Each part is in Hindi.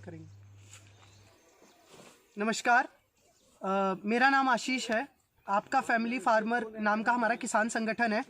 करेंगे। नमस्कार, मेरा नाम आशीष है। आपका फैमिली फार्मर नाम का हमारा किसान संगठन है।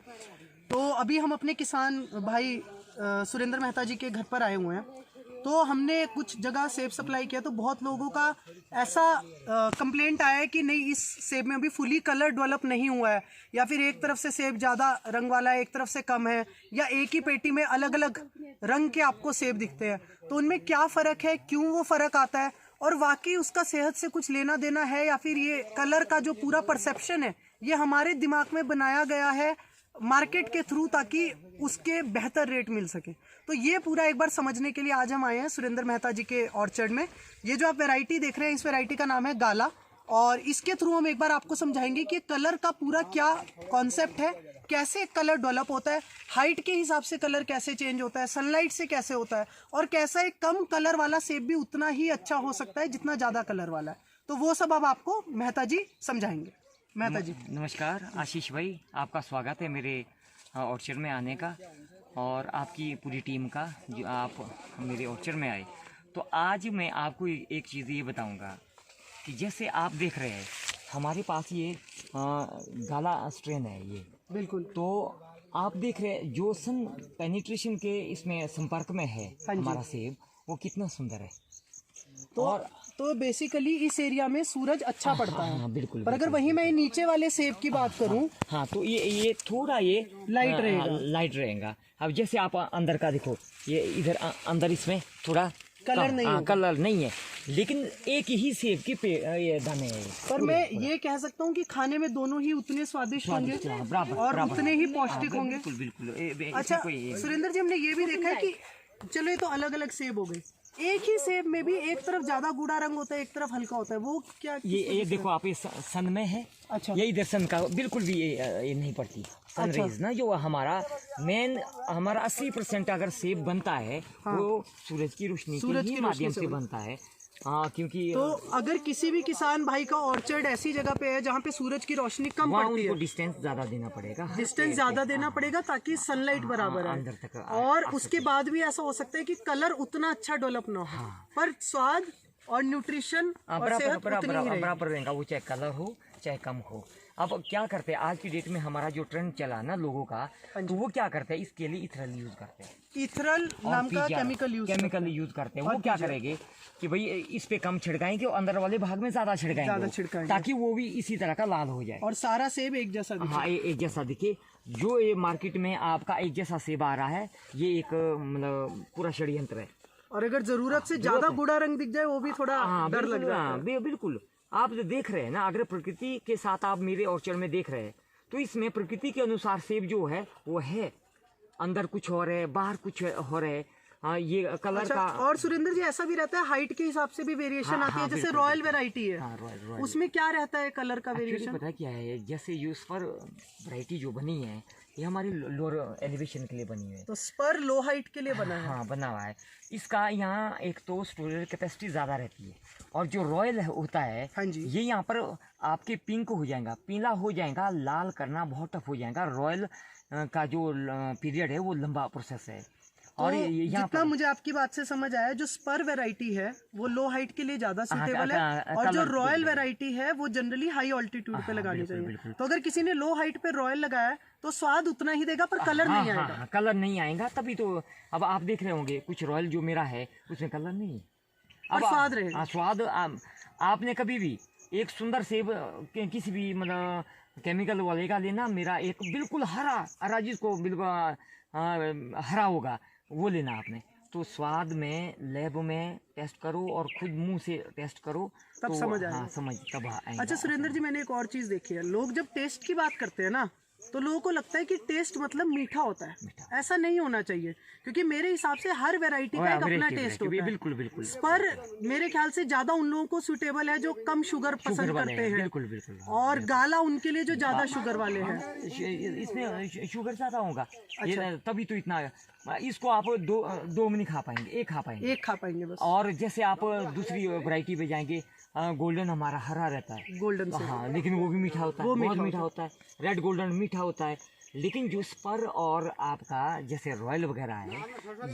तो अभी हम अपने किसान भाई सुरेंद्र मेहता जी के घर पर आए हुए हैं। तो हमने कुछ जगह सेब सप्लाई किया, तो बहुत लोगों का ऐसा कंप्लेंट आया है कि नहीं, इस सेब में अभी फुली कलर डेवलप नहीं हुआ है, या फिर एक तरफ से सेब ज़्यादा रंग वाला है, एक तरफ से कम है, या एक ही पेटी में अलग अलग रंग के आपको सेब दिखते हैं। तो उनमें क्या फ़र्क है, क्यों वो फ़र्क आता है, और वाकई उसका सेहत से कुछ लेना देना है, या फिर ये कलर का जो पूरा परसेप्शन है ये हमारे दिमाग में बनाया गया है मार्केट के थ्रू, ताकि उसके बेहतर रेट मिल सके। तो ये पूरा एक बार समझने के लिए आज हम आए हैं सुरेंद्र मेहता जी के ऑर्चर्ड में। ये जो आप वैरायटी देख रहे हैं, इस वैरायटी का नाम है गाला, और इसके थ्रू हम एक बार आपको समझाएंगे कि कलर का पूरा क्या कॉन्सेप्ट है, कैसे कलर डेवलप होता है, हाइट के हिसाब से कलर कैसे चेंज होता है, सनलाइट से कैसे होता है, और कैसा एक कम कलर वाला सेब भी उतना ही अच्छा हो सकता है जितना ज़्यादा कलर वाला है। तो वो सब अब आपको मेहता जी समझाएंगे। मेहता जी नमस्कार आशीष भाई, आपका स्वागत है मेरे ऑर्चर्ड में आने का, और आपकी पूरी टीम का जो आप मेरे ऑर्चर्ड में आए। तो आज मैं आपको एक चीज़ ये बताऊंगा कि जैसे आप देख रहे हैं हमारे पास ये गाला स्ट्रेन है ये, बिल्कुल। तो आप देख रहे हैं जो सन पेनिट्रेशन के इसमें संपर्क में है हमारा सेब, वो कितना सुंदर है। तो बेसिकली इस एरिया में सूरज अच्छा पड़ता है। हाँ, बिल्कुल। पर अगर वहीं मैं नीचे वाले सेब की बात करूं, हाँ, तो ये थोड़ा ये लाइट रहेगा। लाइट रहेगा। अब जैसे आप अंदर का देखो, ये इधर अंदर इसमें थोड़ा कलर नहीं है। कलर नहीं है, लेकिन एक ही सेब के ये दाने हैं। पर मैं ये कह सकता हूँ कि खाने में दोनों ही उतने स्वादिष्ट होंगे और उतने ही पौष्टिक होंगे। बिल्कुल बिल्कुल। अच्छा सुरेंद्र जी, हमने ये भी देखा है कि चलो ये तो अलग अलग सेब हो गए, एक ही सेब में भी एक तरफ ज्यादा गूढ़ा रंग होता है, एक तरफ हल्का होता है। वो क्या ये देखो आप, ये सन में है। अच्छा, ये इधर सन का बिल्कुल भी ये नहीं पड़ती सन रेज ना। जो हमारा मेन हमारा 80% अगर सेब बनता है वो सूरज की रोशनी के माध्यम से बनता है। हाँ, क्योंकि तो अगर किसी भी किसान भाई का ऑर्चर्ड ऐसी जगह पे है जहाँ पे सूरज की रोशनी कम पड़ती है, डिस्टेंस ज्यादा देना पड़ेगा, डिस्टेंस ज्यादा देना पड़ेगा ताकि सनलाइट बराबर आए अंदर तक। और उसके बाद भी ऐसा हो सकता है कि कलर उतना अच्छा डेवलप ना हो, पर स्वाद और न्यूट्रिशन और सेहत उतनी ही रहेगी। बराबर रहेगा, वो चाहे कलर हो चाहे कम हो। अब क्या करते हैं आज की डेट में, हमारा जो ट्रेंड चला ना लोगों का, तो वो क्या करते हैं, इसके लिए इथरल यूज करते हैं। इथरल नाम का केमिकल यूज करते हैं। वो क्या करेंगे कि भाई इस पे कम छिड़काएंगे और अंदर वाले भाग में ज्यादा छिड़काएंगे, ताकि वो भी इसी तरह का लाल हो जाए और सारा सेब एक जैसा दिखे। हाँ, एक जैसा दिखे। जो ये मार्केट में आपका एक जैसा सेब आ रहा है, ये एक मतलब पूरा षड्यंत्र है। और अगर जरूरत से ज्यादा गूढ़ा रंग दिख जाए वो भी थोड़ा डर लग जाता है। बिल्कुल। आप जो देख रहे हैं ना, अगर प्रकृति के साथ आप मेरे ऑर्चर्ड में देख रहे हैं, तो इसमें प्रकृति के अनुसार सेब जो है वो है, अंदर कुछ हो रहा है, बाहर कुछ हो रहा है। हाँ, ये कलर का। और सुरेंद्र जी ऐसा भी रहता है, हाइट के हिसाब से भी वेरिएशन आती है। जैसे रॉयल वैरायटी है, रॉयल उसमें क्या रहता है कलर का वेरिएशन? पता क्या है, जैसे ये स्पर वैरायटी जो बनी है, ये हमारी लोअर एलिवेशन के लिए बनी है। तो स्पर लो हाइट के लिए बना है। हाँ, बना हुआ है। इसका यहाँ एक तो स्टोरेज कैपेसिटी ज़्यादा रहती है, और जो रॉयल होता है, हाँ जी, ये यहाँ पर आपके पिंक हो जाएगा, पीला हो जाएगा, लाल करना बहुत टफ हो जाएगा। रॉयल का जो पीरियड है वो लंबा प्रोसेस है। और तो जितना मुझे आपकी बात से समझ आया, जो स्पर वैरायटी है वो लो हाइट के लिए ज्यादा सूटेबल है, और जो रॉयल वैरायटी है वो जनरली हाई ऑल्टीट्यूड पे लगानी चाहिए। तो अगर किसी ने लो हाइट पे रॉयल लगाया तो स्वाद उतना ही देगा, पर कलर नहीं आएगा। कलर नहीं आएगा, तभी तो अब आप देख रहे होंगे कुछ रॉयल जो मेरा है उसमें कलर नहीं है, अब स्वाद रहेगा। स्वाद आपने कभी भी एक सुंदर सेब किसी भी मतलब केमिकल वाले का लेना, मेरा एक बिल्कुल हरा जिसको बिल्कुल हरा होगा वो लेना आपने। तो स्वाद में लैब में टेस्ट करो और खुद मुंह से टेस्ट करो, तब तो समझ आएगा। हाँ, समझ तब आएगा। अच्छा सुरेंद्र जी, मैंने एक और चीज देखी है, लोग जब टेस्ट की बात करते हैं ना, तो लोगों को लगता है कि टेस्ट मतलब मीठा होता है। ऐसा नहीं होना चाहिए, क्योंकि मेरे हिसाब से हर वैरायटी का एक अपना टेस्ट होता है। बिल्कुल बिल्कुल। पर मेरे ख्याल से ज्यादा उन लोगों को सूटेबल है जो कम शुगर पसंद करते हैं। बिल्कुल बिल्कुल। और गाला उनके लिए जो ज्यादा शुगर वाले हैं। इसमें शुगर ज्यादा होगा। अच्छा। तभी तो इतना, इसको आप दो में नहीं खा पाएंगे, एक खा पाएंगे बस। और जैसे आप दूसरी वैरायटी पे जाएंगे, गोल्डन हमारा हरा रहता है, गोल्डन से, हाँ, लेकिन वो भी मीठा होता है, बहुत मीठा होता है। रेड गोल्डन मीठा होता है, लेकिन जो स्पर और आपका जैसे रॉयल वगैरह है,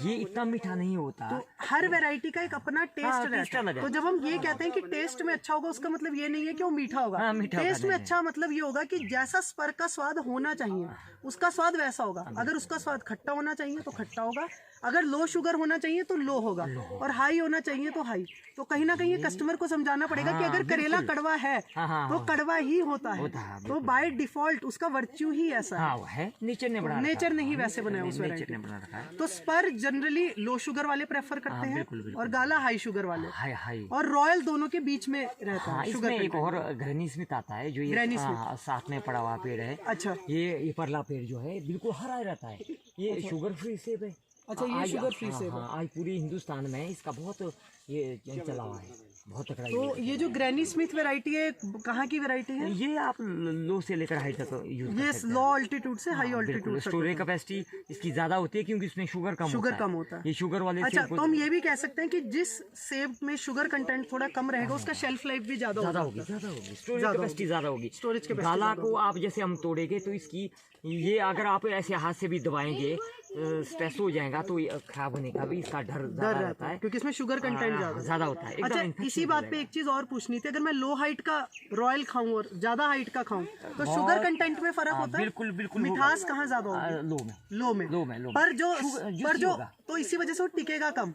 ये इतना मीठा नहीं होता। तो हर वैरायटी का एक अपना टेस्ट रहता है। अलग है। तो जब हम ये कहते हैं कि टेस्ट में अच्छा होगा, उसका मतलब ये नहीं है कि वो मीठा होगा। हाँ, मीठा टेस्ट होगा में नहीं। अच्छा मतलब ये होगा कि जैसा स्पर का स्वाद होना चाहिए उसका स्वाद वैसा होगा। अगर उसका स्वाद खट्टा होना चाहिए तो खट्टा होगा, अगर लो शुगर होना चाहिए तो लो होगा, और हाई होना चाहिए तो हाई। तो कहीं ना कहीं कस्टमर को समझाना पड़ेगा कि अगर करेला कड़वा है तो कड़वा ही होता है। तो बाय डिफॉल्ट उसका वर्च्यू ही ऐसा है। हाँ, वो है, नेचर ने बना नेचर ने ही वैसे बनाया उस नेचर ने बना रखा है। तो स्पर जनरली लो शुगर वाले प्रेफर करते हैं, बिल्कुल, बिल्कुल। और गाला हाई शुगर वाले, हाई हाई। और रॉयल दोनों के बीच में रहता हाँ, है इसमें शुगर एक और ग्रैनी स्मिथ आता है जो ये ग्रैनी स्मिथ। साथ में पड़ा हुआ पेड़ है। अच्छा, ये परला पेड़ जो है बिल्कुल हरा रहता है, ये शुगर फ्री सेब है। अच्छा, ये शुगर फ्री सेब है। हाँ, आज पूरे हिंदुस्तान में इसका बहुत ये चला हुआ है, बहुत तकड़ा। तो ये जो ग्रैनी स्मिथ वैरायटी है, कहाँ की वैरायटी है? ये आप लो से लेकर हाई तक यूज ये लो ऑल्टीट्यूड से हाई ऑल्टीट्यूड तक। स्टोरेज कैपेसिटी इसकी ज्यादा होती है क्योंकि इसमें शुगर कम होता है। ये शुगर वाले अच्छा, सेब तो हम ये भी कह सकते हैं कि जिस सेब में शुगर कंटेंट थोड़ा कम रहेगा उसका शेल्फ लाइफ भी ज्यादा होगी, स्टोरेज कैपेसिटी ज्यादा होगी। स्टोरेज कैपेसिटी गाला को आप जैसे हम तोड़ेंगे तो इसकी ये अगर आप ऐसे हाथ से भी दबाएंगे स्ट्रेस हो जाएगा तो खराब होने का भी इसका डर रहता है, क्योंकि इसमें शुगर कंटेंट ज्यादा होता है। अच्छा, इसी बात पे एक चीज और पूछनी थी, अगर मैं लो हाइट का रॉयल खाऊं और ज्यादा हाइट का खाऊं तो शुगर कंटेंट में फर्क होता है? बिल्कुल बिल्कुल। मिठास कहाँ ज्यादा होगी? लो में। पर जो तो इसी वजह से वो टिकेगा कम।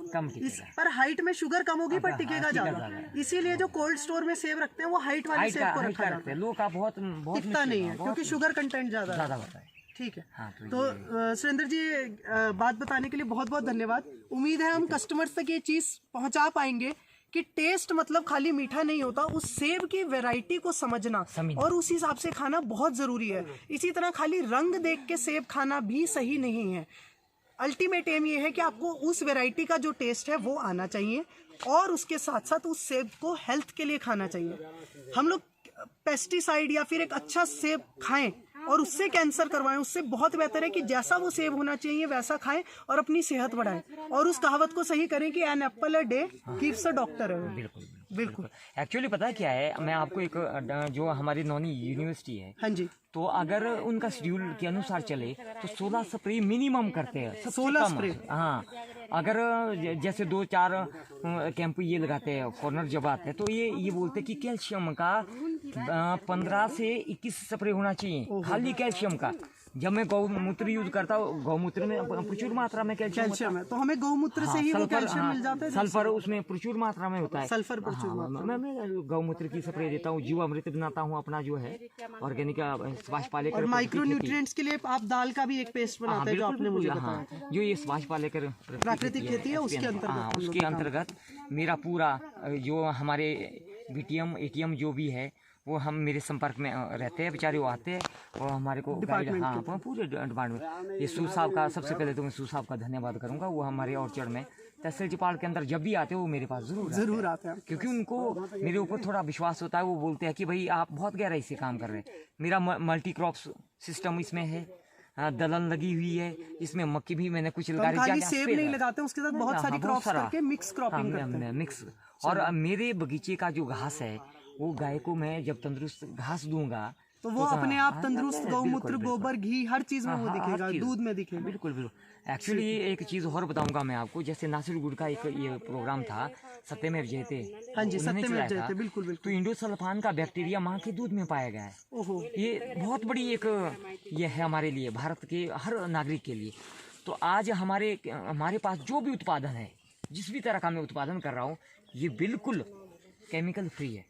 पर हाइट में शुगर कम होगी पर टिकेगा ज्यादा। इसीलिए जो कोल्ड स्टोर में सेब रखते हैं वो हाइट वाले सेब को रखा जाता है। लो का बहुत टिकता नहीं है क्योंकि शुगर कंटेंट ज्यादा होता है। ठीक है। हाँ, तो सुरेंद्र जी, बात बताने के लिए बहुत बहुत धन्यवाद। उम्मीद है हम कस्टमर्स तक ये चीज़ पहुंचा पाएंगे कि टेस्ट मतलब खाली मीठा नहीं होता, उस सेब की वैरायटी को समझना और उस हिसाब से खाना बहुत ज़रूरी है। इसी तरह खाली रंग देख के सेब खाना भी सही नहीं है। अल्टीमेट एम ये है कि आपको उस वैरायटी का जो टेस्ट है वो आना चाहिए, और उसके साथ साथ उस सेब को हेल्थ के लिए खाना चाहिए। हम लोग पेस्टिसाइड या फिर एक अच्छा सेब खाएं और उससे कैंसर करवाएं, उससे बहुत बेहतर है कि जैसा वो सेब होना चाहिए वैसा खाएं और अपनी सेहत बढ़ाएं। और उस कहावत को सही करें कि an apple a day keeps a doctor away. बिल्कुल। एक्चुअली पता है क्या है, मैं आपको एक जो हमारी नौनी यूनिवर्सिटी है, हाँ जी, तो अगर उनका शेड्यूल के अनुसार चले तो 16 स्प्रे मिनिमम करते हैं। 16 स्प्रे? हाँ, अगर जैसे 2-4 कैंप ये लगाते हैं, फॉरनर जब आते हैं तो ये बोलते हैं कि कैल्शियम का 15 से 21 स्प्रे होना चाहिए, खाली कैल्शियम का। जब मैं गौमूत्र यूज करता हूँ, गौमूत्र में प्रचुर मात्रा में कैल्शियम है, तो हमें गौमूत्र से ही वो कैल्शियम मिल जाता है। सल्फर उसमें प्रचुर मात्रा में होता है, सल्फर प्रचुर मात्रा। मैं गौमूत्र की स्प्रे देता हूँ, जीवामृत बनाता हूँ अपना जो है ऑर्गेनिक सुभाष पालेकर। और माइक्रो न्यूट्रिएंट्स के लिए आप दाल का भी एक पेस्ट बनाते हैं जो आपने मुझे बताया था, जो ये सुभाष पालेकर प्राकृतिक खेती है उसके अंतर्गत मेरा पूरा जो हमारे बीटीएम एटीएम जो भी है वो हम मेरे संपर्क में रहते हैं, बेचारे वो आते हैं और हमारे को गाइड, हाँ पूरे डिपार्टमेंट। ये सूद साहब का सबसे पहले तो मैं सूद साहब का धन्यवाद करूंगा, वो हमारे ऑर्चर्ड में तहसील चिपाल के अंदर जब भी आते हैं वो मेरे पास जरूर आते हैं, क्योंकि उनको मेरे ऊपर थोड़ा विश्वास होता है। वो बोलते हैं कि भाई आप बहुत गहराई से काम कर रहे हैं। मेरा मल्टी क्रॉप सिस्टम इसमें है, दलहन लगी हुई है, इसमें मक्की भी मैंने कुछ लगा रही है। सेब नहीं लगाते, उसके साथ बहुत सारी क्रॉप्स करके मिक्स क्रॉपिंग करते हैं। मिक्स। और मेरे बगीचे का जो घास है वो गाय को मैं जब तंदुरुस्त घास दूंगा तो वो अपने आप तंदुरुस्त, गौमूत्र, गोबर, घी हर चीज में वो दिखेगा, दूध में दिखेगा। बिल्कुल। एक्चुअली एक चीज और बताऊंगा मैं आपको, जैसे नासिर गुड़ का एक ये प्रोग्राम था सत्यमेव जयते। हाँ जी, सत्यमेव जयते, बिल्कुल। तो इंडोसल्फान का बैक्टीरिया माँ के दूध में पाया गया है। ओहो, ये बहुत बड़ी एक ये है हमारे लिए, भारत के हर नागरिक के लिए। तो आज हमारे पास जो भी उत्पादन है, जिस भी तरह का मैं उत्पादन कर रहा हूँ, ये बिल्कुल केमिकल फ्री है।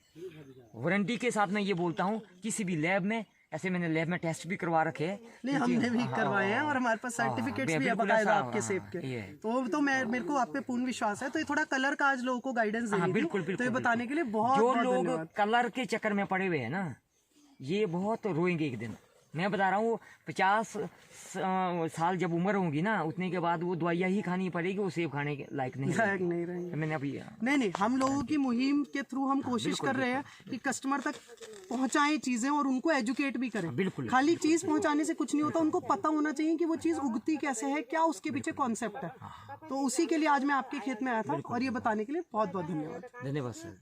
वारंटी के साथ मैं ये बोलता हूँ, किसी भी लैब में, ऐसे मैंने लैब में टेस्ट भी करवा रखे हैं। नहीं, हमने भी करवाए हैं और हमारे पास सर्टिफिकेट्स भी है बकायदा आपके सेब के। तो मेरे को आप पे पूर्ण विश्वास है। तो ये थोड़ा कलर का आज लोगों को गाइडेंस देंगे। बिल्कुल। तो ये बताने के लिए बहुत जो लोग कलर के चक्कर में पड़े हुए हैं ना, ये बहुत रोएंगे एक दिन। मैं बता रहा हूँ 50 साल जब उम्र होगी ना, उतने के बाद वो दवाइयाँ ही खानी पड़ेगी, वो सेब खाने के लायक नहीं रहेंगे। मैंने अभी नहीं, हम लोगों की मुहिम के थ्रू हम कोशिश कर रहे हैं कि कस्टमर तक पहुंचाएं चीजें और उनको एजुकेट भी करें। बिल्कुल। खाली चीज पहुंचाने से कुछ नहीं होता, उनको पता होना चाहिए कि वो चीज उगती कैसे है, क्या उसके पीछे कॉन्सेप्ट है। तो उसी के लिए आज मैं आपके खेत में आया था और ये बताने के लिए बहुत बहुत धन्यवाद। धन्यवाद सर।